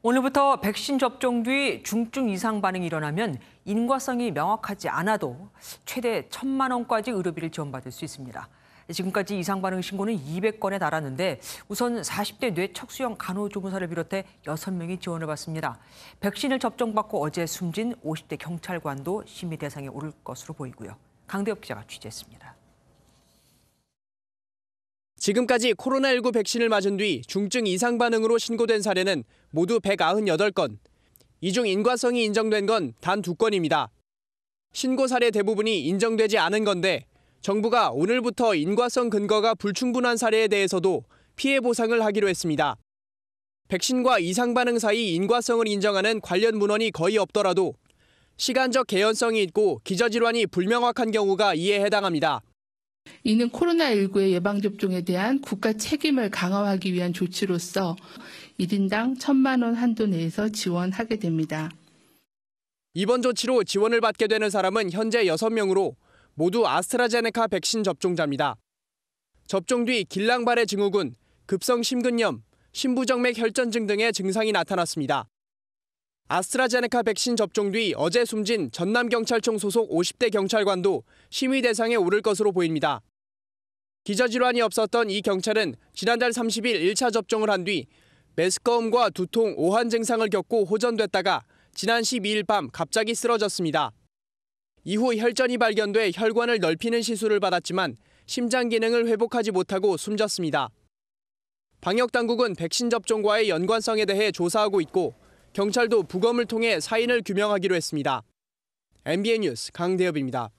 오늘부터 백신 접종 뒤 중증 이상 반응이 일어나면 인과성이 명확하지 않아도 최대 1,000만 원까지 의료비를 지원받을 수 있습니다. 지금까지 이상 반응 신고는 200건에 달하는데 우선 40대 뇌척수형 간호조무사를 비롯해 6명이 지원을 받습니다. 백신을 접종받고 어제 숨진 50대 경찰관도 심의 대상에 오를 것으로 보이고요. 강대엽 기자가 취재했습니다. 지금까지 코로나19 백신을 맞은 뒤 중증 이상 반응으로 신고된 사례는 모두 198건. 이 중 인과성이 인정된 건 단 2건입니다. 신고 사례 대부분이 인정되지 않은 건데 정부가 오늘부터 인과성 근거가 불충분한 사례에 대해서도 피해 보상을 하기로 했습니다. 백신과 이상 반응 사이 인과성을 인정하는 관련 문헌이 거의 없더라도 시간적 개연성이 있고 기저질환이 불명확한 경우가 이에 해당합니다. 이는 코로나19의 예방접종에 대한 국가 책임을 강화하기 위한 조치로서 1인당 1,000만 원 한도 내에서 지원하게 됩니다. 이번 조치로 지원을 받게 되는 사람은 현재 6명으로 모두 아스트라제네카 백신 접종자입니다. 접종 뒤 길랑발해 증후군, 급성 심근염, 심부정맥 혈전증 등의 증상이 나타났습니다. 아스트라제네카 백신 접종 뒤 어제 숨진 전남경찰청 소속 50대 경찰관도 심의 대상에 오를 것으로 보입니다. 기저질환이 없었던 이 경찰은 지난달 30일 1차 접종을 한 뒤 메스꺼움과 두통, 오한 증상을 겪고 호전됐다가 지난 12일 밤 갑자기 쓰러졌습니다. 이후 혈전이 발견돼 혈관을 넓히는 시술을 받았지만 심장 기능을 회복하지 못하고 숨졌습니다. 방역당국은 백신 접종과의 연관성에 대해 조사하고 있고 경찰도 부검을 통해 사인을 규명하기로 했습니다. MBN 뉴스 강대엽입니다.